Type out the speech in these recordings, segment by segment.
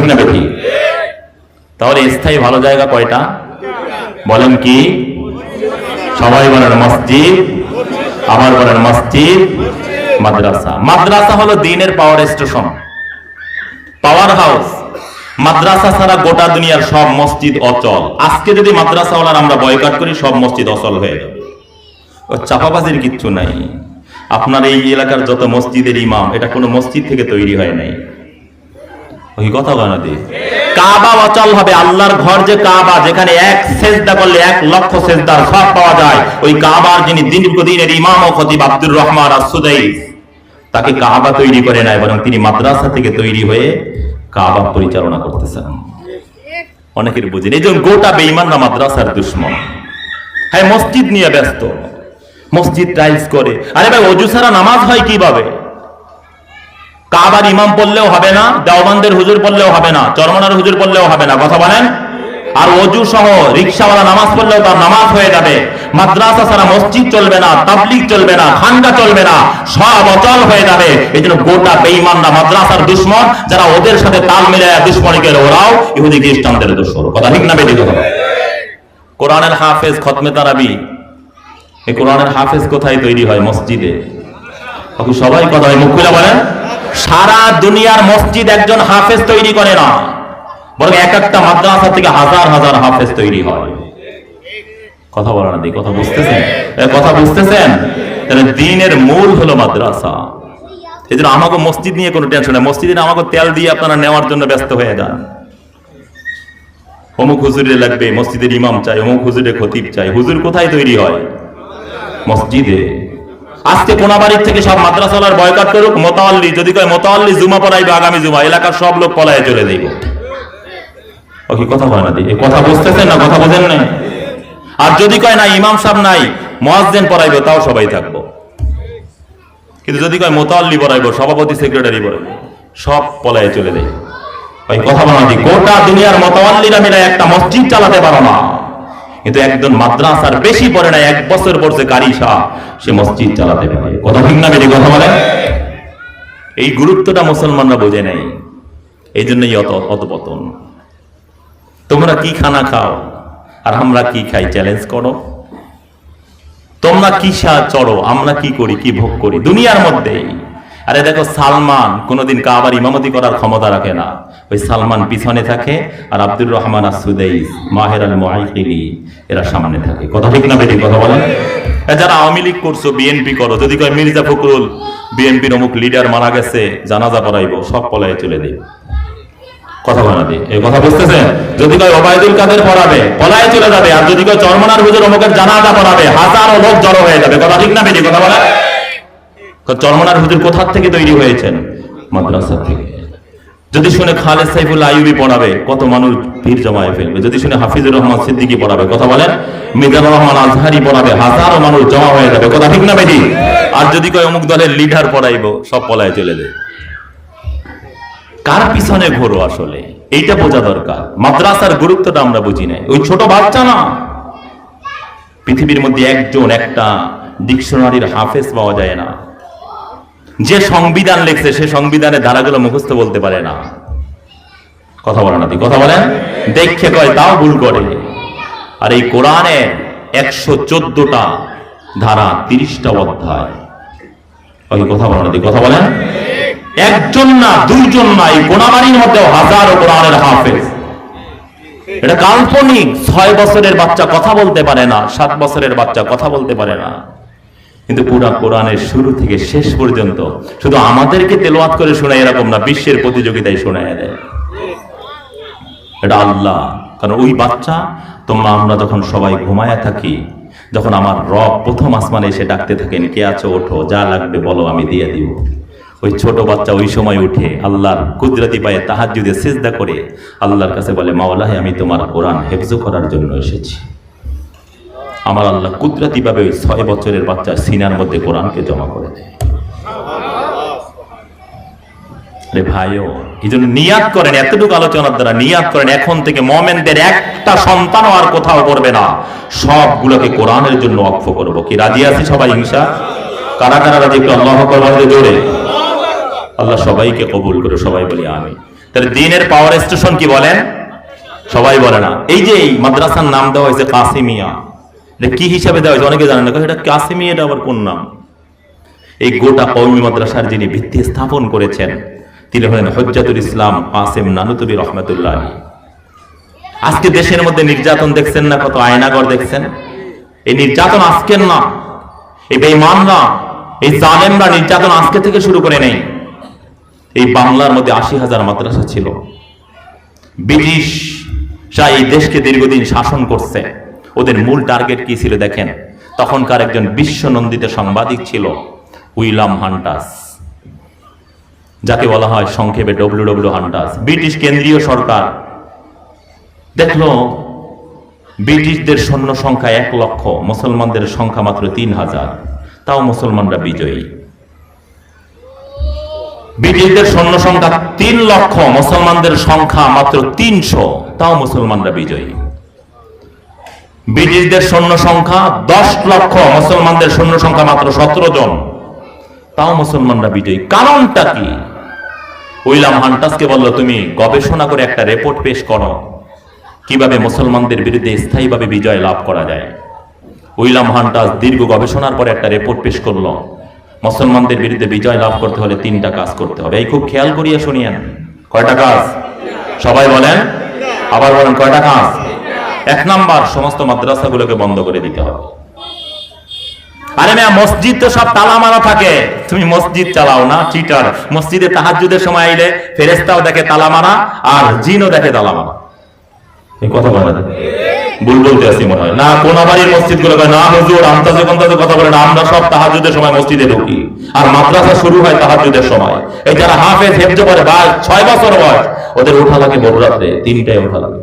ঠিক না বেঠি? তাহলে স্থায়ী ভালো জায়গা কয়টা বলেন? কি সবাই বলেন মসজিদ, আবার বলেন মসজিদ, মাদ্রাসা। মাদ্রাসা হলো দ্বীনের পাওয়ার স্টেশন, পাওয়ার হাউস। মাদ্রাসা ছাড়া গোটা দুনিয়ার সব মসজিদ অচল। আজকে যদি মাদ্রাসাওয়ালার আমরা বয়কট করি, সব মসজিদ অচল হয়ে যাবে। ও চাপাবাজির কিচ্ছু নাই। আপনার এই এলাকার যত মসজিদের ইমাম, এটা কোনো মসজিদ থেকে তৈরি হয় নাই। ওই কথা বলা দিয়ে কাবা অচল হবে। আল্লাহর ঘর যে কাবা, যেখানে এক সেজদা করলে 1 লক্ষ সেজদার সব পাওয়া যায়, ওই কাবার যিনি দীর্ঘদিনের ইমাম ও খতিব আব্দুর রহমান আস-সুদাইস, তাকে কাবা তৈরি করে নাই, বরং তিনি মাদ্রাসা থেকে তৈরি হয়ে কাবা পরিচালনা করতেছেন। অনেকের বুঝেন, এই জন্য গোটা বেঈমানরা মাদ্রাসার দুশমন। হ্যাঁ, মসজিদ নিয়ে ব্যস্ত, মসজিদ টাইলস করে। আরে ভাই, অজু ছাড়া নামাজ হয় কিভাবে? কাবার ইমাম পড়লেও হবে না, দেওবন্দের হুজুর পড়লেও হবে না, চরমনার হুজুর পড়লেও হবে না, কথা বলেন। আর অজু সহ রিকশাওয়ালা নামাজ পড়লেও তার নামাজ হয়ে যাবে। মাদ্রাসা ছাড়া মসজিদ চলবে না, তাবলীগ চলবে না, খানকা চলবে না, সব অচল হয়ে যাবে। এই জন্য গোটা বেঈমানরা মাদ্রাসার দুশমন। যারা ওদের সাথে তাল মিলায় দুশমনি করে, ওরাও ইহুদি খ্রিস্টানদের দুশমন। কথা ঠিক না বেঠিক? কোরআনের হাফেজ, খতমে তারাবি, এই কোরআনের হাফেজ কোথায় তৈরি হয়? মসজিদে। সবাই কথা হয়, মুখ খুলে বলেন। সারা দুনিয়ার মসজিদ একজন হাফেজ তৈরি করে না, বরং এক একটা মাদ্রাসা থেকে হাজার হাজার হাফেজ তৈরি হয়। কথা বলা না, কথা বুঝতেছেন? কথা বুঝতেছেন? তাহলে দ্বীনের মূল হলো মাদ্রাসা। এই জন্য আমাকে মসজিদ নিয়ে কোনো টেনশন নেই। মসজিদে আমাকে তেল দিয়ে আপনারা নেওয়ার জন্য ব্যস্ত হয়ে যান। অমুক হুজুরে লাগবে, মসজিদের ইমাম চাই, অমুক হুজুরে খতিব চাই। হুজুর কোথায় তৈরি হয়? মসজিদে। আজকে কোনাবাড়ির থেকে সব মাদ্রাসাওয়ালার বয়কট করুক, মোতাওয়াল্লি যদি কয় মোতাওয়াল্লি জুমা পড়াইবে আগামী জুমা, এলাকার সব লোক পলায়ে চলে যাইব। ওকে কথা বলে না দি, এই কথা বুঝতেছেন না? কথা বোঝেন না? আর যদি কয় না ইমাম সাহেব নাই, মুয়াজ্জিন পড়াইবে, তাও সবাই থাকবো। কিন্তু যদি কয় মোতাওয়াল্লি পড়াইবো, সভাপতি সেক্রেটারি পড়াইবো, সব পলায়ে চলে যায়। ওই কথা বলা দি, গোটা দুনিয়ার মোতাওয়াল্লিরা মিলে একটা মসজিদ চালাতে পারো না, কিন্তু একজন মাদ্রাসার বেশি পড়ে না, 1 বছর পড়ছে কারি সাহেব, সে মসজিদ চালাতে পারে। কথা ঠিক না বেঠিক? কথা বলে। এই গুরুত্বটা মুসলমানরা বোঝে নাই, এই জন্যই অত পতন। তোমরা কি খানা খাও আর আমরা কি খাই, চ্যালেঞ্জ করো। তোমরা কি চড়ো, আমরা কি করি, কি ভোগ করি দুনিয়ার মধ্যে। আরে দেখো, সালমান কোনোদিন কাবার ইমামতি করার ক্ষমতা রাখে না। ওই সালমান পিছনে থাকে, আর আব্দুর রহমান আস-সুদাইস, মাহের আল মুআইকিলি, এরা সামনে থাকে। কথা ঠিক না বেঠিক? কথা বলেন। যারা আওয়ামী লীগ করছো, বিএনপি করো, যদি কয় মির্জা ফখরুল বিএনপির অমুক লিডার মারা গেছে, জানাজা পড়াইবো, সব পলায়ে চলে দেয়। কথা বলা দিয়ে এই কথা বুঝতেছেন? যদি কয় ওবায়দুল কাদের পড়াবে, পলায়ে চলে যাবে। আর যদি কয় চরমনার হুজুর অমুকের জানাজা পড়াবে, হাজারো লোক জড়ো হয়ে যাবে। কথা ঠিক না বেঠিক? কথা বলা। চরমনার হুজুর কোথা থেকে তৈরি হয়েছেন? মাদ্রাসা থেকে। যদি শুনে খালেদ সাইফুল্লাহ আইয়ুবী পড়াবে, কত মানুষ ভিড় জমায়ে ফেলবে। যদি শুনে হাফিজুর রহমান সিদ্দিকী পড়াবে, কথা বলেন, মিজানুর রহমান আজহারি পড়াবে, হাজারো মানুষ জমা হয়ে যাবে। কথা ঠিক না বেঠিক? আর যদি কয় অমুক দলের লিডার পড়াইবো, সব পলায়ে চলে যায়। কার পিছনে ঘোরো আসলে, এইটা বোঝা দরকার। মাদ্রাসার গুরুত্বটা আমরা বুঝি নাই। ওই ছোট বাচ্চা না, পৃথিবীর মধ্যে একজন একটা ডিকশনারির হাফেজ পাওয়া যায় না। যে সংবিধান লিখছে, সে সংবিধানের ধারাগুলো মুখস্থ বলতে পারে না। কথা বলে না? কথা বলেন। দেখে কয়, তাও ভুল করে। আর এই কোরআনের 114টা ধারা, 30টা অধ্যায়। ওই কথা বলে না? কথা বলেন। একজন না, দুইজন না, এই কোনাবাড়ির মধ্যে হাজারো কোরআনের হাফেজ। এটা কাল্পনিক। 6 বছরের বাচ্চা কথা বলতে পারে না, 7 বছরের বাচ্চা কথা বলতে পারে না, কিন্তু পুরা কোরআনের শুরু থেকে শেষ পর্যন্ত শুধু আমাদেরকে তেলাওয়াত করে শোনায় এরকম না, বিশ্বের প্রতিযোগিতায় শোনায় দেয়। এটা আল্লাহ। কারণ ওই বাচ্চা, তোমরা আমরা যখন সবাই ঘুমায়া থাকি, যখন আমার রব প্রথম আসমানে এসে ডাকতে থাকেন, কে আছো, ওঠো, যা লাগবে বলো, আমি দিয়ে দিব। ওই ছোট বাচ্চা ওই সময় উঠে আল্লাহর কুদরতি পায়ে তাহাজ্জুদে সিজদা করে আল্লাহর কাছে বলে, মাওলা, আমি তোমার কোরআন হেফজ করার জন্য এসেছি। আমার আল্লাহ কুদরতি ভাবে ওই 6 বছরের বাচ্চা সিনার মধ্যে কোরআনকে জমা করে দেয়। রে ভাইও, এই জন্য নিয়াত করেন, এতটুকু আলোচনার দ্বারা নিয়াত করেন, এখন থেকে মুমিনদের একটা সন্তানও আর কোথাও পড়বে না, সবগুলোকে কোরআনের জন্য ওয়াকফ করব। কি রাজি আছি সবাই? ইনশাআল্লাহ। কারা কারা রাজি? একটু আল্লাহু আকবার বলতে জোরে। আল্লাহ সবাইকে কবুল করে, সবাই বলি আমিন। তাহলে দিনের পাওয়ার স্টেশন কি বলেন? সবাই বলে না। এই যে এই মাদ্রাসার নাম দেওয়া হয়েছে কাসিমিয়া, এটা কি হিসাবে দেওয়া হয়েছে অনেকে জানেন না, এটা কাসিমিয়া, এটা আবার কোন নাম? এই গোটা কওমি মাদ্রাসার যিনি ভিত্তি স্থাপন করেছেন তিনি হলেন হুজ্জাতুল ইসলাম কাসেম নানুতুবি রহমাতুল্লাহ আলাইহি। আজকে দেশের মধ্যে নির্যাতন দেখছেন না, কত আয়নাগর দেখছেন। এই নির্যাতন আজকের না, এই বেঈমানরা, এই জালেমরা নির্যাতন আজকে থেকে শুরু করে নেই। এই বাংলার মধ্যে 80,000 মাদ্রাসা ছিল। ব্রিটিশ এই দেশকে দীর্ঘদিন শাসন করছে। ওদের মূল টার্গেট কি ছিল দেখেন? তখনকার একজন বিশ্বনন্দিত সাংবাদিক ছিল উইলিয়াম হান্টাস, যাকে বলা হয় সংক্ষেপে ডব্লিউ হান্টাস। ব্রিটিশ কেন্দ্রীয় সরকার দেখলো ব্রিটিশদের সৈন্য সংখ্যা 1 লক্ষ, মুসলমানদের সংখ্যা মাত্র 3,000, তাও মুসলমানরা বিজয়ী। ব্রিটিশদের সৈন্য সংখ্যা 3 লক্ষ, মুসলমানদের সংখ্যা মাত্র 300, তাও মুসলমানরা বিজয়ী। ব্রিটিশদের সৈন্য সংখ্যা 10 লক্ষ, মুসলমানদের সৈন্য সংখ্যা মাত্র 17 জন, তাও মুসলমানরা বিজয়ী। কারণটা কি? উইলিয়াম হান্টাসকে বলল, তুমি গবেষণা করে একটা রিপোর্ট পেশ করো কিভাবে মুসলমানদের বিরুদ্ধে স্থায়ীভাবে বিজয় লাভ করা যায়। উইলিয়াম হান্টাস দীর্ঘ গবেষণার পরে একটা রিপোর্ট পেশ করলো, মুসলমানদের বিরুদ্ধে বিজয় লাভ করতে হলে 3টা কাজ করতে হবে। এই খুব খেয়াল করিয়া শুনিয়েন। কয়টা কাজ? সবাই বলেন, আবার বলেন, কয়টা কাজ? 1 নাম্বার, সমস্ত মাদ্রাসাগুলোকে বন্ধ করে দিতে হবে। আরে মিয়া, মসজিদ তো সব তালা মারা থাকে, তুমি মসজিদ চালাও না, চিটার। মসজিদে তাহাজ্জুদের সময় আইলে ফেরেশতাও দেখে তালা মারা আর জিনও দেখে তালা মারা। এই কথা বলে না, ভুল বলতে আসি মনে হয় না। কোন বাড়ির মসজিদ গুলো না হুজুর আন্তাজে কন্তাজে কথা বলে না, আমরা সব তাহাজ্জুদের সময় মসজিদে ঢুকি, আর মাদ্রাসা শুরু হয় তাহাজ্জুদের সময়। এই যারা হাফেজ হেফজ করে বা 6 বছর বয়স, ওদের ওঠা লাগে ভোর রাতে 3টায় ওঠা লাগে।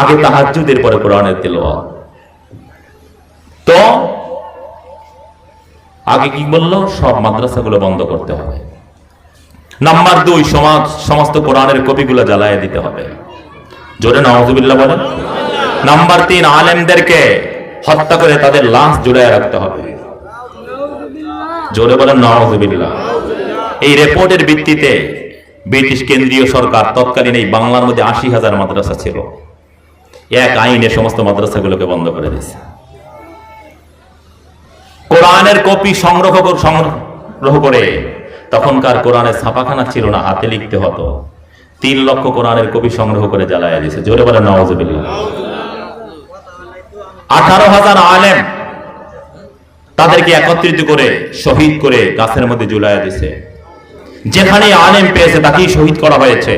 আগে তাহাজ্জুদের পরে কোরআনের তেলাওয়াত। তো আগে কি বললো? সব মাদ্রাসাগুলো বন্ধ করতে হবে। নাম্বার 2, সমস্ত কোরআনের কপিগুলো জ্বালায় দিতে হবে। জোরে নাউযুবিল্লাহ বলেন। নাম্বার 3, আলেমদেরকে হত্যা করে তাদের লাশ জুড়ায় রাখতে হবে। জোরে বলেন নাউযুবিল্লাহ। এই রিপোর্টের ভিত্তিতে ব্রিটিশ কেন্দ্রীয় সরকার তৎকালীন এই বাংলার মধ্যে 80,000 মাদ্রাসা ছিল, এক আইনে সমস্ত মাদ্রাসাগুলোকে বন্ধ করে দিয়েছে। কোরআনের কপি সংগ্রহ করে, তখনকার কোরআনের ছাপাখানা ছিল না, হাতে লিখতে হতো। 3 লক্ষ কোরআনের কপি সংগ্রহ করে জ্বালায় দিয়েছে। জোরে বলেন নাউযুবিল্লাহ। 18,000 আলেম তাদেরকে একত্রিত করে শহীদ করে গাছের মধ্যে ঝুলাইয়া দিয়েছে। যেখানে আলেম পেয়েছে তাকেই শহীদ করা হয়েছে।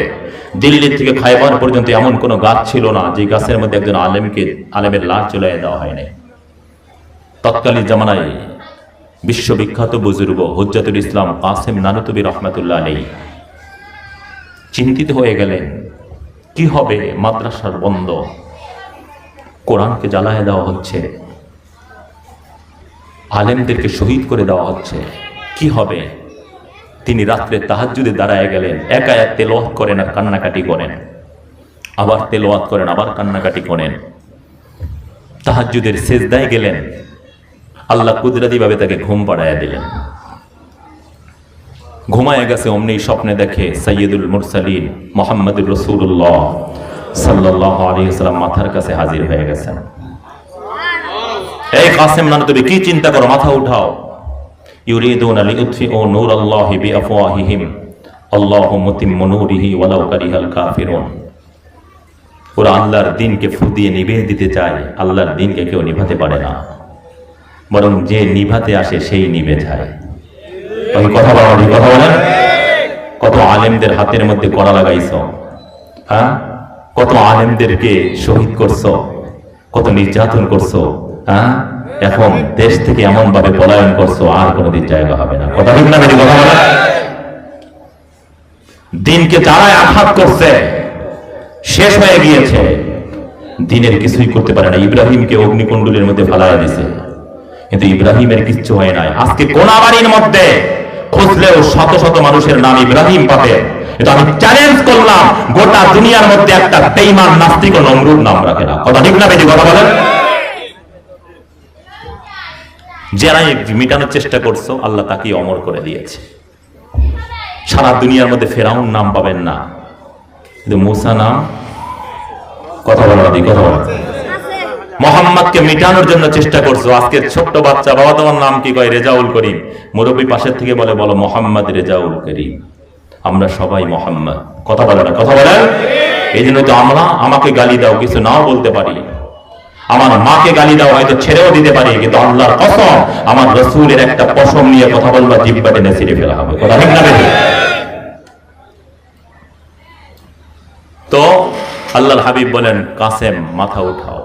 দিল্লি থেকে খাইবার পর্যন্ত এমন কোন গাছ ছিল না যে গাছের মধ্যে একজন আলেমের লাশ ঝুলাইয়া দেওয়া হয়নি। তৎকালীন জামানায় বিশ্ববিখ্যাত বুজুর্গ হুজ্জাতুল ইসলাম কাসেম নানুতুবি রহমাতুল্লাহ আলাইহি চিন্তিত হয়ে গেলেন, কি হবে? মাদ্রাসার বন্ধ, কোরআনকে জ্বালায় দেওয়া হচ্ছে, আলেমদেরকে শহীদ করে দেওয়া হচ্ছে, কি হবে? তিনি রাত্রে তাহাজ্জুদে দাঁড়ায় গেলেন, এক আয়াত তেলাওয়াত করেন আর কান্নাকাটি করেন, আবার তেলাওয়াত করেন, আবার কান্নাকাটি করেন। তাহাজ্জুদের সেজদায় গেলেন, আল্লাহ কুদরতি ভাবে তাকে ঘুম পাড়াইয়া দিলেন। ঘুমায় গেছে, অমনি স্বপ্নে দেখে সাইয়্যিদুল মুরসালিন মুহাম্মদুর রাসূলুল্লাহ সাল্লাল্লাহু আলাইহি ওয়াসাল্লাম মাথার কাছে হাজির হয়ে গেছেন। এই কাসেম নানুতুবি, কি চিন্তা করো? মাথা উঠাও। ইউরিদুনা লিউতফিউ নূরাল্লাহি বিআফওয়াহিহিম আল্লাহু মুতিম্মু নূরিহি ওয়ালাউ কারিহাল কাফিরুন। ওরা আল্লাহর দ্বীনকে ফু দিয়ে নিভিয়ে দিতে চায়, আল্লাহর দ্বীনকে কেউ নিভাতে পারে না, বরং যে নিভাতে আসে সেই নিভে যায়। কথা বলেন। কত আলেমদের হাতের মধ্যে কড়া লাগাইছো, হ্যাঁ? কত আলেমদেরকে শহীদ করছো, কত নির্যাতন করছো, হ্যাঁ? এখন দেশ থেকে এমন ভাবে পলায়ন করছো, আর কোনোদিন জায়গা হবে না। কথা ঠিক না? কথা বলেন। দিনকে যারাই আঘাত করছে শেষ হয়ে গিয়েছে, দিনের কিছুই করতে পারে না। ইব্রাহিমকে অগ্নিকুণ্ডলের মধ্যে ফেলাইয়া দিছে, কিন্তু ইব্রাহিমের কিচ্ছু হয় নাই। আজকে কোনাবাড়ির মধ্যে খুঁজলেও শত শত মানুষের নাম ইব্রাহিম পাবে, কিন্তু আমি চ্যালেঞ্জ করলাম, গোটা দুনিয়ার মধ্যে একটা বেঈমান নাস্তিক ও নমরুদ নাম রাখে না। কথা ঠিক না? কথা বলেন। যারাই মিটানোর চেষ্টা করছো, আল্লাহ তাকে অমর করে দিয়েছে। সারা দুনিয়ার মধ্যে ফেরাউন নাম পাবেন না, কিন্তু মুসা নাম কথা বলা দি কথা বলা মোহাম্মদকে মিটানোর জন্য চেষ্টা করছো। আজকে ছোট্ট বাচ্চা, বাবা তোমার নাম কি কয়? রেজাউল করিম। মুরব্বী পাশের থেকে বলে, বলো মোহাম্মদ রেজাউল করিম। আমরা সবাই মোহাম্মদ। কথা বলে না? কথা বলেন। এই জন্য তো আমরা, আমাকে গালি দাও কিছু নাও বলতে পারি, আমার মাকে গালি দাও হয়তো ছেড়েও দিতে পারি, কিন্তু আল্লাহর কসম আমার রাসূলের একটা পশম নিয়ে কথা বলবা, জিহ্বা টেনে ছিঁড়ে ফেলা হবে। কথা ঠিক না? তো আল্লাহর হাবিব বলেন, কাসেম মাথা উঠাও,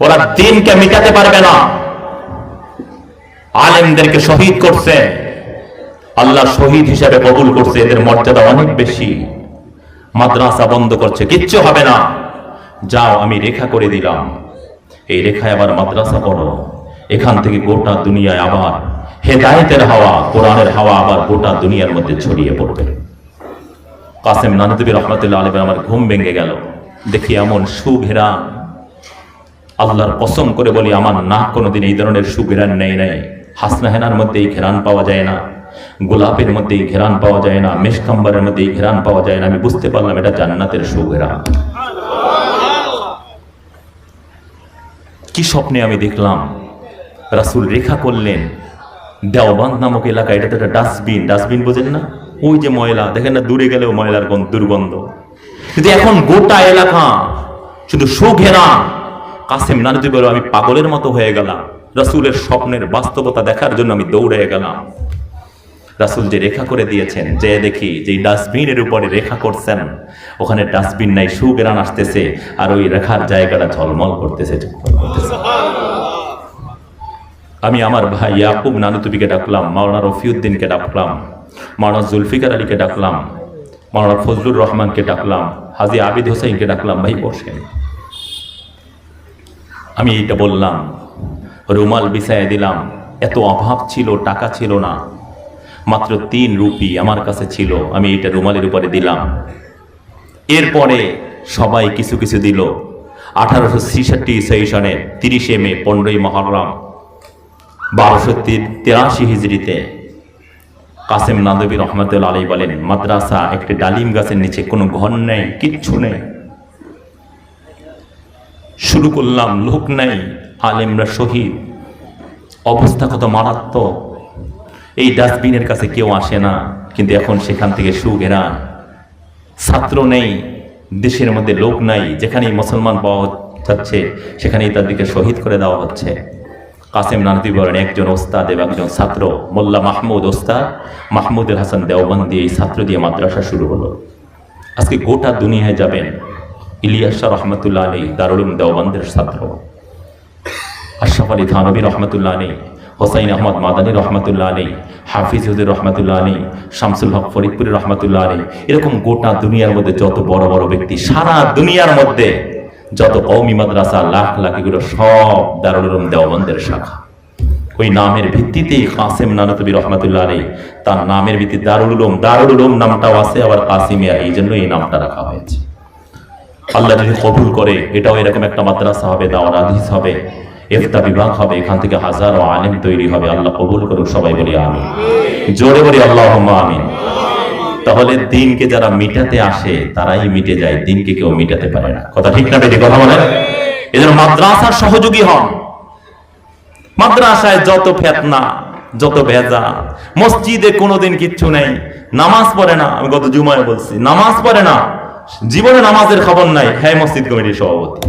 ওরা দিনকে মিটাতে পারবে না। আলেমদেরকে শহীদ করছে, আল্লাহ শহীদ হিসাবে কবুল করছে, এদের মর্যাদা অনেক বেশি। মাদ্রাসা বন্ধ করছে, কিচ্ছু হবে না, যাও আমি রেখা করে দিলাম, এই রেখায় আবার মাদ্রাসা পড়ো, এখান থেকে গোটা দুনিয়ায় আবার হেদায়েতের হাওয়া, কোরআনের হাওয়া আবার গোটা দুনিয়ার মধ্যে ছড়িয়ে পড়বে। কাসেম নানতুবি রহমতুল্লাহ আলাইহি, আমার ঘুম ভেঙে গেল, দেখি এমন সুঘেরান, আল্লাহর কসম করে বলি আমার নাক কোনোদিন এই ধরনের সুঘেরান নেই। হাসনা হেনার মধ্যে এই ঘেরান পাওয়া যায় না, গোলাপের মধ্যে এই ঘেরান পাওয়া যায় না, মেশকাম্বারের মধ্যে এই ঘেরান পাওয়া যায় না। আমি বুঝতে পারলাম এটা জান্নাতের সুঘেরান। কি স্বপ্নে আমি দেখলাম, রাসূল রেখা করলেন দেওবন্দ নামক এলাকা, এটা তো একটা ডাস্টবিন, ডাস্টবিন বোঝেন না? ওই যে ময়লা দেখেন না, দূরে গেলেও ময়লার দুর্গন্ধ, কিন্তু এখন গোটা এলাকা শুধু সুঘেরান। কাসেম নানতুবি বলে, আমি পাগলের মতো হয়ে গেলাম, রাসূলের স্বপ্নের বাস্তবতা দেখার জন্য আমি দৌড়ে গেলাম। রাসূল যে রেখা করে দিয়েছেন, যে দেখি যে ডাস্টবিনের উপরে রেখা করছেন, ওখানে ডাস্টবিন নাই, সুঘেরান আসতেছে, আর ওই রেখার জায়গাটা ঝলমল করতেছে। আমি আমার ভাই ইয়াকুব নানুতুবিকে ডাকলাম, মাওলানা রফিউদ্দিনকে ডাকলাম, মাওলানা জুলফিকার আলীকে ডাকলাম, মাওলানা ফজলুর রহমানকে ডাকলাম, হাজী আবিদ হোসেনকে ডাকলাম, ভাই বসেন। আমি এইটা বললাম, রুমাল বিছাইয়ে দিলাম। এত অভাব ছিল, টাকা ছিল না, মাত্র 3 রুপি আমার কাছে ছিল, আমি এইটা রুমালের উপরে দিলাম। এরপরে সবাই কিছু কিছু দিল। 1866 সনে 30 মে 15 মুহররম 1283 হিজরিতে কাসেম নানতুবি রহমতুল্লাহ আলাইহি বলেন, মাদ্রাসা একটি ডালিম গাছের নিচে, কোনো ঘর নেই, কিচ্ছু নেই। শুরু করলাম, লোক নেই, আলেমরা শহীদ, অবস্থা কত মারাত্মক। এই ডাস্টবিনের কাছে কেউ আসে না, কিন্তু এখন সেখান থেকে সুঘেরান। ছাত্র নেই, দেশের মধ্যে লোক নাই, যেখানেই মুসলমান পাওয়া যাচ্ছে সেখানেই তাদেরকে শহীদ করে দেওয়া হচ্ছে। কাসেম নানতুবি বলেন, একজন ওস্তাদ এবং একজন ছাত্র, মোল্লা মাহমুদ ওস্তাদ, মাহমুদুল হাসান দেওবন্দি, এই ছাত্র দিয়ে মাদ্রাসা শুরু হলো। আজকে গোটা দুনিয়ায় যাবেন, ইলিয়াস শাহ রহমতুল্লাহ আলাইহি দারুল উলুম দেওবন্দের ছাত্র, আশরাফ আলী থানভী রহমতুল্লাহ আলাইহি, হোসাইন আহমদ মাদানী রহমতুল্লাহ আলাইহি, হাফিজ হুজুর রহমতুল্লাহ আলাইহি, শামসুল হক ফরিদপুরি রহমতুল্লাহ আলাইহি, এরকম গোটা দুনিয়ার মধ্যে যত বড় বড় ব্যক্তি, সারা দুনিয়ার মধ্যে যত কওমি মাদ্রাসা, লাখ লাখ, এগুলো সব দারুল উলুম দেওবন্দের শাখা। ওই নামের ভিত্তিতেই কাসেম নানতুবি রহমতুল্লাহ আলাইহি, তার নামের ভিত্তিতে দারুল উলুম নামটাও আছে, আবার কাসিমিয়া, এই জন্য এই নামটা রাখা হয়েছে। আল্লাহ যদি কবুল করে, এটাও এরকম একটা মাদ্রাসা হবে, দাওরাত হাদিস হবে, ইফতা বিভাগ হবে, এখান থেকে হাজারো আলেম তৈরি হবে। আল্লাহ কবুল করুক, সবাই বলি আমিন, জোরে বলি আল্লাহুম্মা আমিন। তাহলে দিনকে যারা মিটাতে আসে তারাই মিটে যায়, দিনকে কেউ মিটাতে পারে না। কথা ঠিক না বেটি? কথা বলেন। এজন্য মাদ্রাসার সহযোগী হন। মাদ্রাসায় যত ফেতনা, যত ভেজা, মসজিদে কোনোদিন কিচ্ছু নেই, নামাজ পড়ে না। আমি গত জুমায় বলছি, নামাজ পড়ে না, জীবনে নামাজের খবর নাই, হ্যাঁ মসজিদ কমিটির সভাপতি,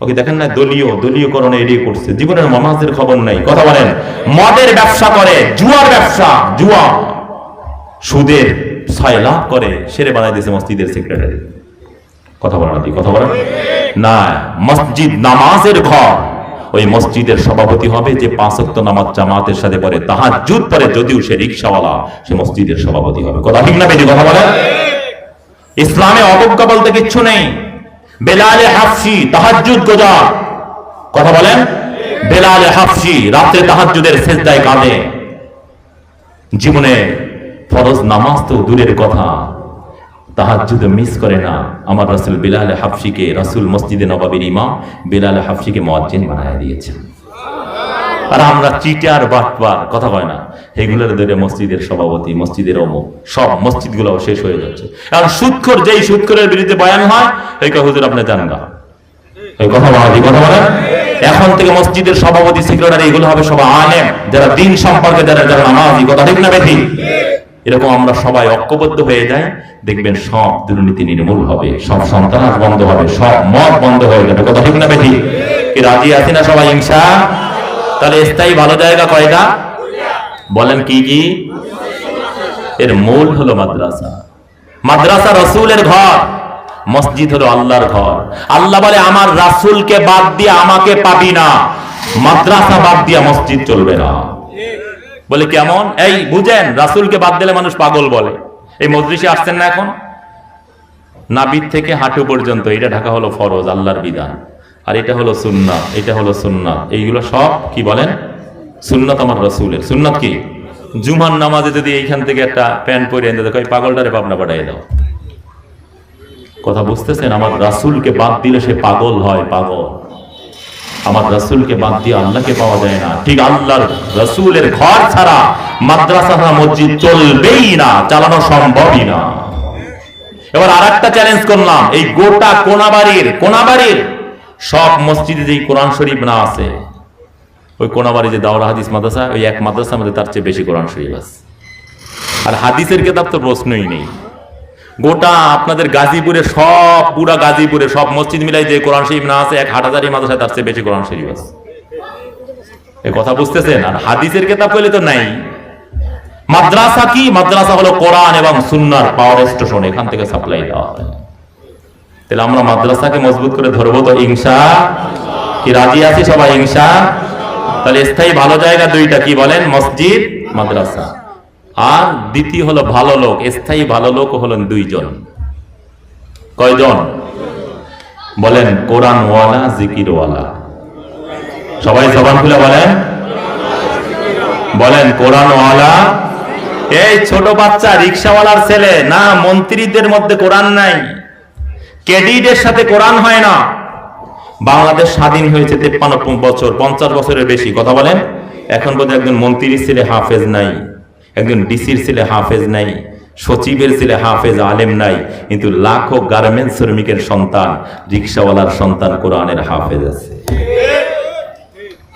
ওকে দেখেন না দলীয়করণে এড়িয়ে করছে, জীবনের নামাজের খবর নাই। কথা বলেন। মদের ব্যবসা করে, জুয়ার ব্যবসা, জুয়া, সুদের 6 লাখ করে, সেরে বানাই দিয়েছে মসজিদের সেক্রেটারি। কথা বলেন না? কথা বলেন না। মসজিদ নামাজের ঘর, ওই মসজিদের সভাপতি হবে যে 5 ওয়াক্ত নামাজ জামাতের সাথে পড়ে, তাহাজ্জুদ পড়ে, যদিও সে রিকশাওয়ালা, সে মসজিদের সভাপতি হবে। কথা ঠিক না বেটি? কথা বলেন। ইসলামে অবজ্ঞা বলতে কিচ্ছু নেই। বেলালে হাফসি তাহাজ্জুদ গোজার, কথা বলেন। বেলালে হাফসি রাতে তাহাজ্জুদের সিজদায় কাঁদে, জীবনে ফরজ নামাজ তো দূরের কথা, তাহাজ্জুদ মিস করে না। আমার রাসূল বেলালে হাফসিকে, রাসূল মসজিদে নববীর ইমাম বেলালে হাফসিকে মুয়াজ্জিন বানায় দিয়েছেন। আর আমরা চিটার বাটপার, কথা কয় না, এগুলোর ধরে মসজিদের সভাপতি, মসজিদের অমুক, সব মসজিদ গুলো শেষ হয়ে যাচ্ছে। আর সুদখোর, যেই সুদখোরের বিরুদ্ধে বয়ান হয়, এই হুজুর আপনি জান না, এই কথা বলেন। এখন থেকে মসজিদের সভাপতি, সেক্রেটারি এগুলো হবে সব আলেম, যারা দিন সম্পর্কে যারা নামাজি, কথা ঠিক না বেশি। এরকম আমরা সবাই ঐক্যবদ্ধ হয়ে যাই, দেখবেন সব দুর্নীতি নির্মূল হবে, সব সন্ত্রাস বন্ধ হবে, সব মদ বন্ধ হয়ে যাবে, কথা ঠিক না বেশি। কি রাজি আছি না সবাই ইনশাআল্লাহ? তাহলে স্থায়ী ভালো জায়গা কয়টা বলেন? কি কি? এর মূল হলো মাদ্রাসা। মাদ্রাসা রাসূলের ঘর, মসজিদ হলো আল্লাহর ঘর। আল্লাহ বলে আমার রাসূলকে বাদ দিয়ে আমাকে পাবি না, মাদ্রাসা বাদ দিয়ে মসজিদ চলবে না। বলে কেমন? এই বুঝেন, রাসূলকে বাদ দিলে মানুষ পাগল বলে। এই মজলিসে আসছেন না এখন, নাভির থেকে হাঁটু পর্যন্ত এটা ঢাকা হলো ফরজ, আল্লাহর বিধান, আর এটা হলো সুন্নাত, এটা হলো সুন্নাত। এইগুলো সব কি বলেন? সুন্নাত আমার রাসূলের। সুন্নাত কি? জুমার নামাজে যদি এইখান থেকে একটা প্যান্ট পরে এনে দেখো, এই পাগলটারে পাবনা পাঠিয়ে দাও। কথা বুঝতেছেন? আমার রাসূলকে বাদ দিলে সে পাগল হয়, পাগল। আমার রাসূলকে বাদ দিয়ে আল্লাহকে পাওয়া যায় না। ঠিক আল্লাহর রাসূলের ঘর ছাড়া মাদ্রাসা ছাড়া মসজিদ চলবেই না, চালানো সম্ভবই না। এবার আরেকটা চ্যালেঞ্জ করলাম, এই গোটা কোনাবাড়ির সব মসজিদে যেই কোরআন শরীফ না আছে, ওই কোনাবাড়ি যে দাওরা হাদিস মাদ্রাসা, ওই এক মাদ্রাসার মধ্যে তার চেয়ে বেশি কোরআন শরীফ আছে। আর হাদিসের কিতাব তো প্রশ্নই নেই। গোটা আপনাদের গাজীপুরে, সব পুরা গাজীপুরে সব মসজিদ মিলাই যে কোরআন শরীফ না আছে, এক হাটহাজারি মাদ্রাসায় তার চেয়ে বেশি কোরআন শরীফ আছে। এই কথা বুঝতেছেন? আর হাদিসের কিতাব কইলে তো নাই। মাদ্রাসা কি? মাদ্রাসা হলো কোরআন এবং সুন্নাহর পাওয়ার স্টেশন, এখান থেকে সাপ্লাই দেওয়া হয়। তাহলে আমরা মাদ্রাসাকে মজবুত করে ধরবো তো ইনশাআল্লাহ? কি রাজি আছি সবাই ইনশাআল্লাহ? তাহলে স্থায়ী ভালো জায়গা দুইটা, কি বলেন? মসজিদ, মাদ্রাসা। আর দ্বিতীয় হলো ভালো লোক, স্থায়ী ভালো লোক হলেন দুইজন। কয়জন বলেন? কোরআনওয়ালা, জিকিরওয়ালা। সবাই জবান খুলে বলেন কোরআনওয়ালা। এই ছোট বাচ্চা রিকশাওয়ালার ছেলে না, মন্ত্রীদের মধ্যে কোরআন নাই, ক্যাডিটের সাথে কোরআন হয় না। বাংলাদেশ স্বাধীন হয়েছে 53 বছর, 50 বছরের বেশি, কথা বলেন। এখন বোধহয় একজন মন্ত্রীর ছেলে হাফেজ নাই, একজন ডিসির ছেলে হাফেজ নাই, সচিবের ছেলে হাফেজ আলেম নাই, কিন্তু লাখো গার্মেন্টস শ্রমিকের সন্তান, রিকশাওয়ালার সন্তান কোরআনের হাফেজ আছে।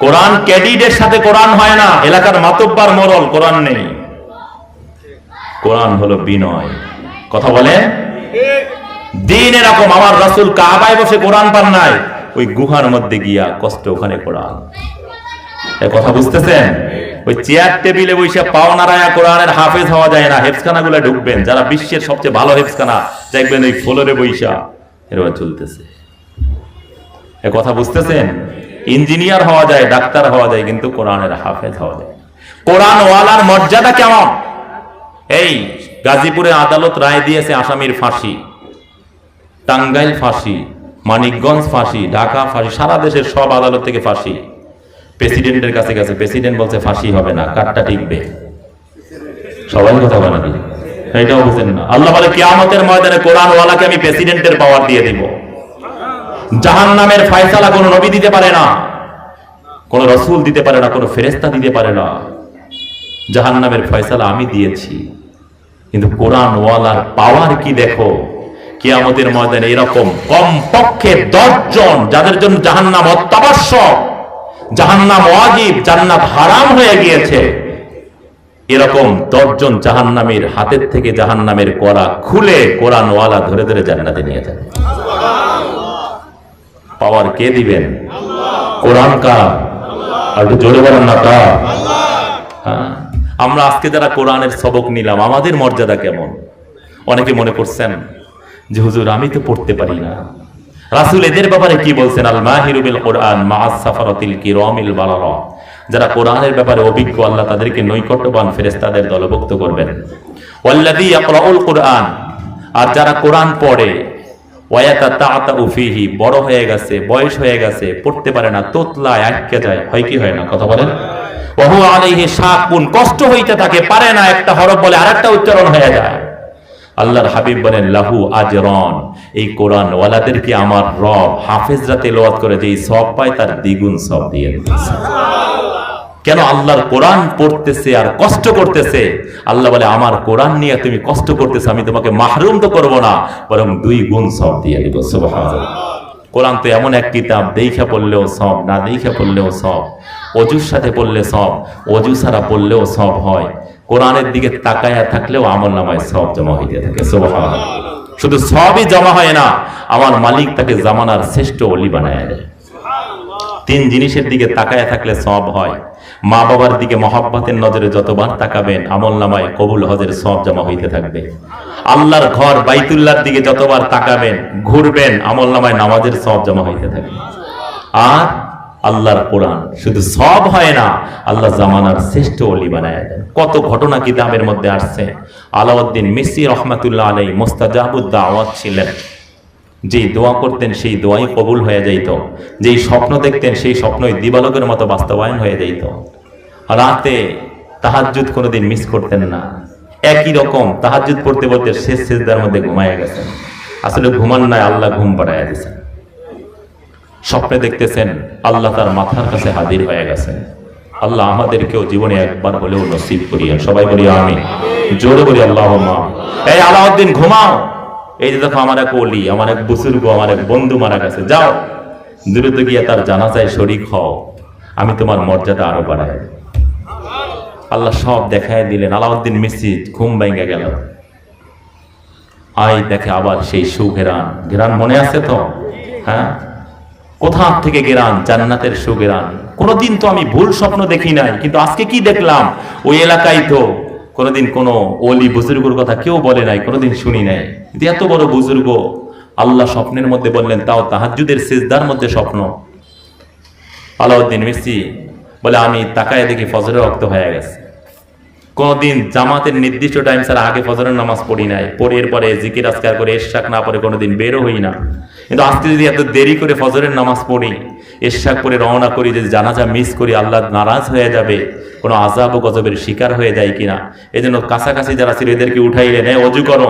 কোরআন ক্যাডিটের সাথে কোরআন হয় না, এলাকার মাতব্বার মোরল কোরআন নেই। কোরআন হলো বিনয়, কথা বলেন। দিন এরকম, আমার রাসূল কাবায় বসে কোরআন পান নাই, ওই গুহার মধ্যে গিয়া কষ্ট, ওখানে কোরআন। এই কথা বুঝতেছেন? ওই চেয়ার টেবিলে বসে পাও নাড়ায়া কোরআনের হাফেজ হওয়া যায় না। হেফজখানা গুলা ঢুকবেন, যারা বিশ্বের সবচেয়ে ভালো হেফজখানা, দেখবেন ওই ফ্লোরে বইসা এরকম চলতেছে। এই কথা বুঝতেছেন? ইঞ্জিনিয়ার হওয়া যায়, ডাক্তার হওয়া যায়, কিন্তু কোরআনের হাফেজ হওয়া যায়। কোরআনওয়ালার মর্যাদা কেমন? এই গাজীপুরে আদালত রায় দিয়েছে, আসামির ফাঁসি, টাঙ্গাইল ফাঁসি, মানিকগঞ্জ ফাঁসি, ঢাকা ফাঁসি, সারা দেশের সব আদালত থেকে ফাঁসি। প্রেসিডেন্টের কাছে গেছে, প্রেসিডেন্ট বলছে ফাঁসি হবে না, কারটা টিকবে। সবাই কথা বলে না, এটাও বুঝেন না। আল্লাহ বলে কিয়ামতের ময়দানে কোরআনওয়ালাকে আমি প্রেসিডেন্টের পাওয়ার দিয়ে দিব। জাহান্নামের ফয়সালা কোনো নবী দিতে পারে না, কোন রাসূল দিতে পারে না, কোন ফেরেশতা দিতে পারে না। জাহান্নামের ফয়সালা আমি দিয়েছি। কিন্তু কোরআনওয়ালার পাওয়ার কি দেখো, কিয়ামতের ময়দানে এরকম কমপক্ষে 10 জন, যাদের জন্য জাহান্নাম অত্যাবশ্যক, জাহান্নাম ওয়াজিব, জান্নাত হারাম হয়ে গিয়েছে, এরকম 10 জন জাহান্নামীর হাতের থেকে জাহান্নামের কড়া খুলে কোরআনওয়ালা ধরে ধরে জান্নাতে নিয়ে যাবে। পাওয়ার কে দিবেন? কোরআন কার? আর একটু জোরে বলেন না কার? আমরা আজকে যারা কোরআনের সবক নিলাম, আমাদের মর্যাদা কেমন? অনেকে মনে করছেন যে হুজুর আমি তো পড়তে পারি না। রাসূল এদের ব্যাপারে কি বলছেন? আল মাহিরু বিল কোরআন মা'আস সাফারাতিল কিরামিল বারারা। যারা কোরআনের ব্যাপারে অভিজ্ঞ, আল্লাহ তাদেরকে নৈকট্যবান ফেরেশতাদের দলভুক্ত করবেন। ওয়াল্লাযী ইয়াকরাউল কোরআন, আর যারা কোরআন পড়ে, ওয়ায়াতাতাআতাউ ফীহি, বড় হয়ে গেছে, বয়স হয়ে গেছে, পড়তে পারে না, তোতলায় আটকে যায়, হয় কি হয় না? কথা বলেন। ওয়া হুয়া আলাইহি শাকুন, কষ্ট হইতে থাকে, পারে না, একটা হরফ বলে আরেকটা উচ্চারণ হয়ে যায়। আল্লাহর হাবিব বলেন লাহু আজরান, এই কোরআন ওয়ালাদেরকে আমার রব হাফেজরা তেলাওয়াত করে যেই সওয়াব পায় তার দ্বিগুণ সওয়াব দিয়ে দিয়েছে। কেন? আল্লাহর কোরআন পড়তেছে আর কষ্ট করতেছে। আল্লাহ বলে আমার কোরআন নিয়ে তুমি কষ্ট করতেছো, আমি তোমাকে মাহরুম তো করবো না, বরং 2 গুণ সব দিয়ে দিব। সুবহানাল্লাহ। কোরআন তো এমন এক কিতাব, দেখা পড়লেও সব, না দেখা পড়লেও সব, অজুর সাথে পড়লে সব, অজু ছাড়া পড়লেও সব হয়। কোরআনের দিকে তাকায়া থাকলেও আমলনামায় সব জমা হইতে থাকে। সুবহানাল্লাহ। শুধু সবই জমা হয় না, আমার মালিক তাকে জামানার শ্রেষ্ঠ ওলি বানায় দেয়। 3 জিনিসের দিকে তাকায়া থাকলে সব হয়। মা বাবার দিকে মহব্বতের নজরে যতবার তাকাবেন, আমলনামায় কবুল হজের সব জমা হইতে থাকবে। আল্লাহর ঘর বাইতুল্লাহর দিকে যতবার তাকাবেন, ঘুরবেন, আমলনামায় নামাজের সব জমা হইতে থাকবে। আর আল্লাহর কোরআন শুধু সব হয় না, আল্লাহ জামানার শ্রেষ্ঠ ওলি বানায় দেন। কত ঘটনা কিতাবের মধ্যে আসছে। আলাউদ্দিন মিসরি রহমাতুল্লাহ আলাইহি মুস্তাজাবুদ দাওয়াত ছিলেন। যেই দোয়া করতেন সেই দোয়াই কবুল হয়ে যাইত, যেই স্বপ্ন দেখতেন সেই স্বপ্নই দিবালোকের মতো বাস্তবায়ন হয়ে যাইত। রাতে তাহাজ্জুদ কোনোদিন মিস করতেন না। একই রকম তাহাজ্জুদ পড়তে পড়তে শেষ সিজদার মধ্যে ঘুমায় গেছেন। আসলে ঘুমান নাই, আল্লাহ ঘুম পাড়াইয়া দিয়েছেন। স্বপ্নে দেখতেছেন আল্লাহ তার মাথার কাছে হাজির হয়ে গেছেন। আল্লাহ আমাদেরকেও জীবনে একবার হলেও নসিব করিয়া, সবাই বলি আমিন, জোরে বলি আল্লাহুম্মা। এই আলাউদ্দিন ঘুমাও, এই যে দেখো আমার এক ওলি, আমার এক বুজুর্গ, আমার এক বন্ধু মারা গেছে, যাও দ্রুত গিয়ে তার জানাজায় শরীক হও, আমি তোমার মর্যাদা আরো বাড়াই। আল্লাহ সব দেখায় দিলেন। আলাউদ্দিন মিসরি ঘুম ভেঙে গেল। আই দেখে আবার সেই সুঘেরান, ঘেরান মনে আছে তো? হ্যাঁ, কোথা থেকে গেরান? জান্নাতের সুগেরান। কোনদিন তো আমি ভুল স্বপ্ন দেখি নাই, কিন্তু আজকে কি দেখলাম? ওই এলাকায় তো কোনদিন কোন ওলি বুজুর্গের কথা কেউ বলে নাই, কোনদিন শুনি নাই। কিন্তু এত বড় বুজুর্গ আল্লাহ স্বপ্নের মধ্যে বললেন, তাও তাহাজ্জুদের সিজদার মধ্যে স্বপ্ন। আলাউদ্দিন মিসরি বলে আমি তাকায় দেখি ফজরের রক্ত হয়ে গেছে। কোনদিন জামাতের নির্দিষ্ট টাইম ছাড়া আগে ফজরের নামাজ পড়ি নাই, পরে এরপরে জিকির আজকার করে ইশরাক না পরে কোনোদিন বেরো হই না। কিন্তু আজকে যদি এত দেরি করে ফজরের নামাজ পড়ি, ইশরাক পরে রওনা করি, যদি জানাজা মিস করি আল্লাহ নারাজ হয়ে যাবে, কোনো আযাব ও গজবের শিকার হয়ে যায় কিনা। এই জন্য কাছাকাছি যারা ছিল এদেরকে উঠাইলেন, অজু করো,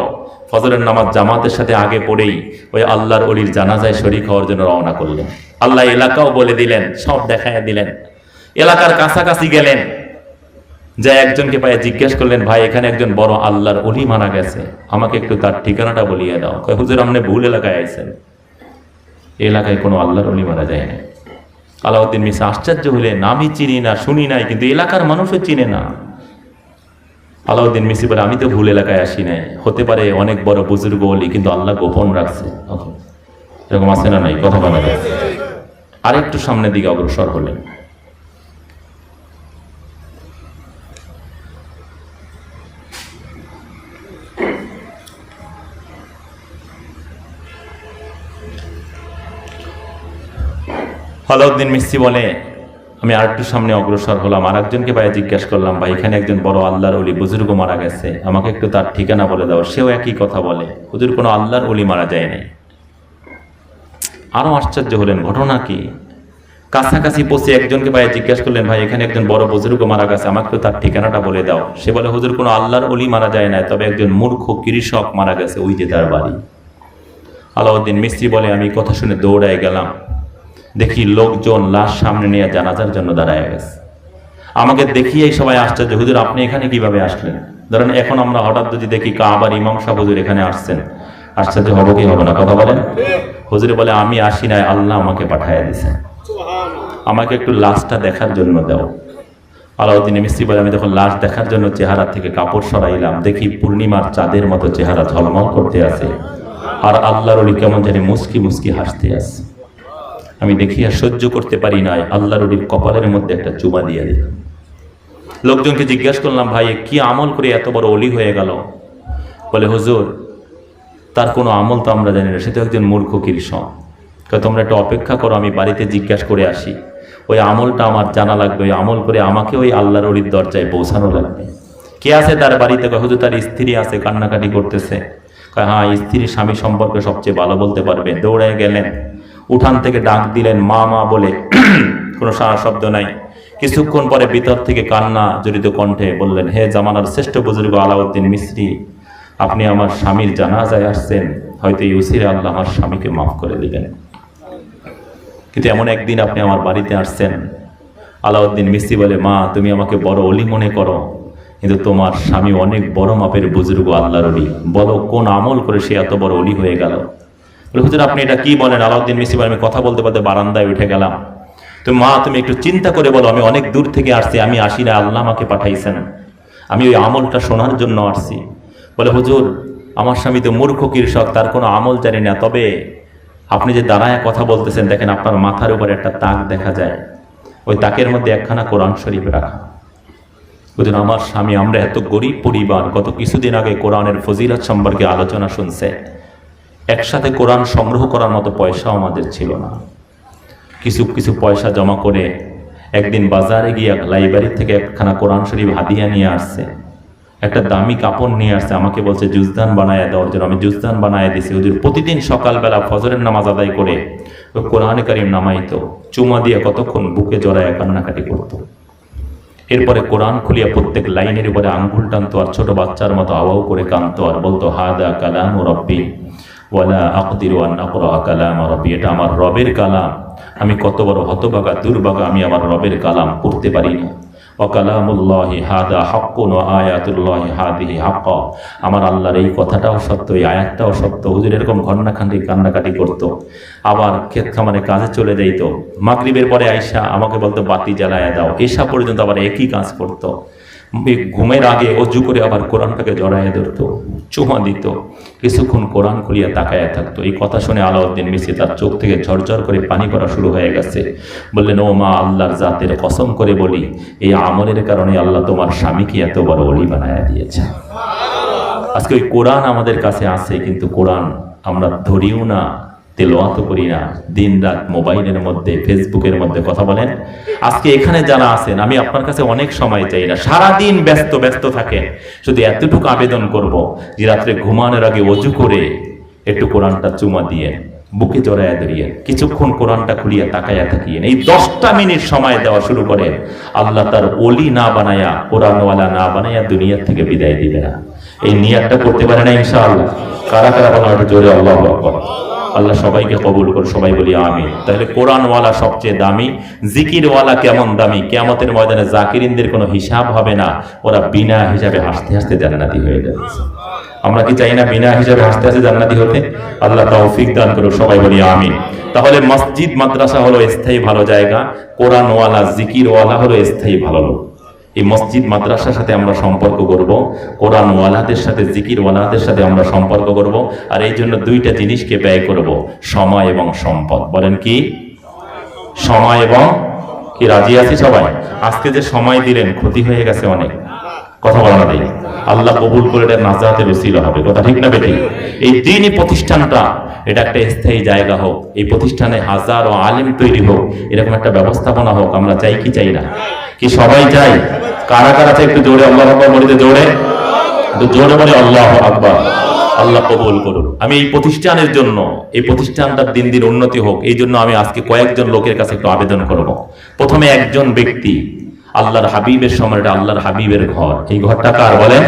ফজরের নামাজ জামাতের সাথে আগে পড়েই ওই আল্লাহর ওলির জানাজায় শরীক হওয়ার জন্য রওনা করলেন। আল্লাহ এলাকাও বলে দিলেন, সব দেখায় দিলেন। এলাকার কাছাকাছি গেলেন, যা একজনকে পায়ে জিজ্ঞেস করলেন, ভাই এখানে একজন বড় আল্লাহর ওলি মারা গেছে, আমাকে একটু তার ঠিকানাটা বলিয়ে দাও। কয় হুজুর আপনি ভুল এলাকায় আইছেন, এলাকায় কোনো আল্লাহর ওলি মারা যায় না। আলাউদ্দিন মিসরি আশ্চর্য হলেন, আমি চিনি না, শুনি নাই, কিন্তু এলাকার মানুষও চিনে না। আলাউদ্দিন মিসরি বলে, আমি তো ভুল এলাকায় আসি নাই, হতে পারে অনেক বড় বুজুর্গ ওলি, কিন্তু আল্লাহ গোপন রাখছে। এরকম আছে না নাই? কথা বলা যায়। আরেকটু সামনের দিকে অগ্রসর হলেন। আলাউদ্দিন মিসরি বলে, আমি আরেকটু সামনে অগ্রসর হলাম, আর একজনকে ভাই জিজ্ঞাসা করলাম, ভাই এখানে একজন বড় আল্লাহর ওলি বুজুর্গ মারা গেছে, আমাকে একটু তার ঠিকানা বলে দাও। সেও একই কথা বলে, হুজুর কোনো আল্লাহর ওলি মারা যায় নাই। আরো আশ্চর্য হলেন, ঘটনা কি? কাছাকাছি পৌঁছে একজনকে ভাই জিজ্ঞাসা করলেন, ভাই এখানে একজন বড় বুজুর্গ মারা গেছে, আমাকে একটু তার ঠিকানাটা বলে দাও। সে বলে, হুজুর কোনো আল্লাহর ওলি মারা যায় না, তবে একজন মূর্খ কৃষক মারা গেছে, ওই যে তার বাড়ি। আলাউদ্দিন মিসরি বলে, আমি কথা শুনে দৌড়ায় গেলাম, দেখি লোকজন লাশ সামনে নিয়ে জানাজার জন্য দাঁড়ায় গেছে। আমাকে দেখিয়েই সবাই আশ্চর্য, হুজুর আপনি এখানে কিভাবে আসলেন? ধরেন এখন আমরা হঠাৎ যদি দেখি কাবার ইমাম সাহেব হুজুর এখানে আসছেন, আশ্চর্য হবো কি হবে না? কথা বলেন। হুজুর বলে, আমি আসি নাই, আল্লাহ আমাকে পাঠায় দিয়েছেন, আমাকে একটু লাশটা দেখার জন্য দাও। আলাউদ্দিন মিসরি বলে, আমি তখন লাশ দেখার জন্য চেহারা থেকে কাপড় সরাইলাম, দেখি পূর্ণিমার চাঁদের মতো চেহারা ঝলমল করতে আছে, আর আল্লাহর ওলি কেমন জানি মুস্কি মুস্কি হাসতে আছে। আমি দেখি আর সহ্য করতে পারি নাই, আল্লাহর ওলির কপালের মধ্যে একটা চুমা দিয়ে দিলাম। লোকজনকে জিজ্ঞাসা করলাম, ভাই কি আমল করে এত বড় ওলি হয়ে গেল? বলে, হুজুর তার কোনো আমল তো আমরা জানি না, সে তো একজন মূর্খ কৃষক। তোমরা একটু অপেক্ষা করো, আমি বাড়িতে জিজ্ঞাসা করে আসি, ওই আমলটা আমার জানা লাগবে, ওই আমল করে আমাকে ওই আল্লাহর ওলির দরজায় পৌঁছানো লাগবে। কে আছে তার বাড়িতে? হুজুর তার স্ত্রী আছে, কান্নাকাটি করতেছে। হ্যাঁ, স্ত্রী স্বামী সম্পর্কে সবচেয়ে ভালো বলতে পারবে। দৌড়ায় গেলেন, উঠান থেকে ডাক দিলেন, মা মা বলে, কোনো সারা শব্দ নাই। কিছুক্ষণ পরে ভিতর থেকে কান্না জড়িত কণ্ঠে বললেন, হে জামানার শ্রেষ্ঠ বুজুর্গ আলাউদ্দিন মিসরি, আপনি আমার স্বামীর জানাজায় আসছেন, হয়তো এই উসিলে আল্লাহ আমার স্বামীকে মাফ করে দিবেন। কিন্তু এমন একদিন আপনি আমার বাড়িতে আসছেন, আলাউদ্দিন মিস্তি বলে, মা তুমি আমাকে বড় অলি মনে করো, কিন্তু তোমার স্বামী অনেক বড় মাপের বুজুর্গ আল্লাহর অলি, বলো কোন আমল করে সে এত বড় অলি হয়ে গেল? হুজুর আপনি এটা কি বলেন? আলাউদ্দিন মিস্তি বলে, আমি কথা বলতে বলতে বারান্দায় উঠে গেলাম। তো মা তুমি একটু চিন্তা করে বলো, আমি অনেক দূর থেকে আসছি, আমি আসি না, আল্লাহ আমাকে পাঠাইছেন, আমি ওই আমলটা শোনার জন্য আসছি। বলে, হুজুর আমার স্বামী তো মূর্খ কৃষক, তার কোনো আমল জানি না, তবে আপনি যে দাঁড়ায় কথা বলতেছেন দেখেন আপনার মাথার উপরে একটা তাক দেখা যায়, ওই তাকের মধ্যে একখানা কোরআন শরীফ রাখা। বুঝলেন, আমার স্বামী, আমরা এত গরিব পরিবার, গত কিছুদিন আগে কোরআনের ফজিলত সম্পর্কে আলোচনা শুনছে, একসাথে কোরআন সংগ্রহ করার মতো পয়সাও আমাদের ছিল না। কিছু কিছু পয়সা জমা করে একদিন বাজারে গিয়ে লাইব্রেরি থেকে একখানা কোরআন শরীফ হাদিয়া নিয়ে আসছে, একটা দামি কাপড় নিয়ে আসছে, আমাকে বলছে জুজদান বানায় দেওয়ার জন্য। আমি জুজদান বানায় দিছি। হুজুর প্রতিদিন সকালবেলা ফজরের নামাজ আদায় করে ওই কোরআনে কারিম নামাইতো, চুমা দিয়ে কতক্ষণ বুকে জড়ায় কান্নাকাটি করতো। এরপরে কোরআন খুলিয়া প্রত্যেক লাইনের উপরে আঙ্গুল টানতো আর ছোট বাচ্চার মতো আওয়াও করে কাঁদতো আর বলতো, হাদা কালাম রব্বি ওয়ালা আকদিরু আন আকরা কালাম রব্বি, এটা আমার রবের কালাম, আমি কত বড় হতভাগা দুর্ভাগা, আমি আমার রবের কালাম পড়তে পারি না। ওয়া কালামুল্লাহি হাদা হাক্কুন ওয়া আয়াতুল্লাহি হাদিহি হাক্কা, আমার আল্লাহর এই কথাটাও সত্য, এই আয়াতটাও সত্য। হুজুর এরকম ঘন্নাখান্ডি কান্নাকাটি করতো। আবার ক্ষেত খামারে কাজে চলে যাইতো, মাগরিবের পরে আইসা আমাকে বলতো বাতি জ্বালায় দাও, এসা পর্যন্ত আবার একই কাজ করতো। ঘুমের আগে অজু করে আবার কোরআনটাকে জড়াইয়া ধরতো, চুমা দিত, কিছুক্ষণ কোরআন খুলিয়া তাকায়া থাকতো। এই কথা শুনে আলাউদ্দিন মিস্তি তার চোখ থেকে ঝরঝর করে পানি পড়া শুরু হয়ে গেছে। বললেন, ও মা, আল্লাহর জাতের কসম করে বলি, এই আমলের কারণে আল্লাহ তোমার স্বামীকে এত বড় অলি বানায়া দিয়েছে। আজকে ওই কোরআন আমাদের কাছে আছে, কিন্তু কোরআন আমরা ধরিও না, তেলাওয়াত করি না, দিন রাত মোবাইলের মধ্যে ফেসবুকের মধ্যে কথা বলেন। আজকে এখানে যারা আছেন, আমি আপনার কাছে অনেক সময় চাই না, সারাদিন ব্যস্ত থাকে, শুধু এতটুকু আবেদন করব যে রাত্রে ঘুমানোর আগে অজু করে একটু কোরআনটা চুমা দিয়ে বুকে জড়াইয়া ধরিয়ে কিছুক্ষণ কোরআনটা খুলিয়া তাকাইয়া থাকিয়েন। এই 10টা মিনিট সময় দেওয়া শুরু করে, আল্লাহ তার ওলি না বানায়া, কোরআনওয়ালা না বানায়া দুনিয়ার থেকে বিদায় দিবে না। এই নিয়াতটা করতে পারে না ইনশাআল্লাহ? কারা কারা বলা জোরে আল্লাহু আকবার। আল্লাহ সবাইকে কবুল করে, সবাই বলি আমিন। তাহলে কোরআনওয়ালা সবচেয়ে দামি, জিকিরওয়ালা কেমন দামি? কিয়ামতের ময়দানে জাকিরিনদের কোনো হিসাব হবে না, ওরা বিনা হিসাবে হাসতে হাসতে জান্নাতি হয়ে যাবে। আমরা কি চাই না বিনা হিসাবে হাসতে হাসতে জান্নাতি হতে? আল্লাহ তৌফিক দান করুন, সবাই বলি আমিন। তাহলে মসজিদ মাদ্রাসা হলো স্থায়ী ভালো জায়গা, কোরআনওয়ালা জিকিরওয়ালা হলো স্থায়ী ভালো লোক। এই মসজিদ মাদ্রাসার সাথে আমরা সম্পর্ক করব, কোরআনওয়ালাদের সাথে জিকিরওয়ালাদের সাথে আমরা সম্পর্ক করব, আর এই জন্য দুইটা জিনিসকে ব্যয় করব, সময় এবং সম্পদ। বলেন কি? সময় এবং কি? রাজি আছি সবাই? আজকে যে সময় দিলেন ক্ষতি হয়ে গেছে অনেক, কথা বলা না, আল্লাহ কবুল করে এটা নাজাতের ওসিলা হবে, কথা ঠিক না বেঠিক? এই দ্বীনি প্রতিষ্ঠানটা এটা একটা স্থায়ী জায়গা হোক, এই প্রতিষ্ঠানে হাজারো আলেম তৈরি হোক, এরকম একটা ব্যবস্থাপনা হোক। আমরা চাই কি চাই না? কি সবাই চাই? কারা কারা চাই? একটু জোরে আল্লাহু আকবার বলিতে, জোরে একটু জোরে বলে আল্লাহু আকবার। আল্লাহ কবুল করুন। আমি এই প্রতিষ্ঠানের জন্য, এই প্রতিষ্ঠানটার দিন দিন উন্নতি হোক, এই জন্য আমি আজকে কয়েকজন লোকের কাছে একটু আবেদন করব। প্রথমে একজন ব্যক্তি, আল্লাহর হাবিবের সময়, এটা আল্লাহর হাবিবের ঘর, এই ঘরটা কার বলেন?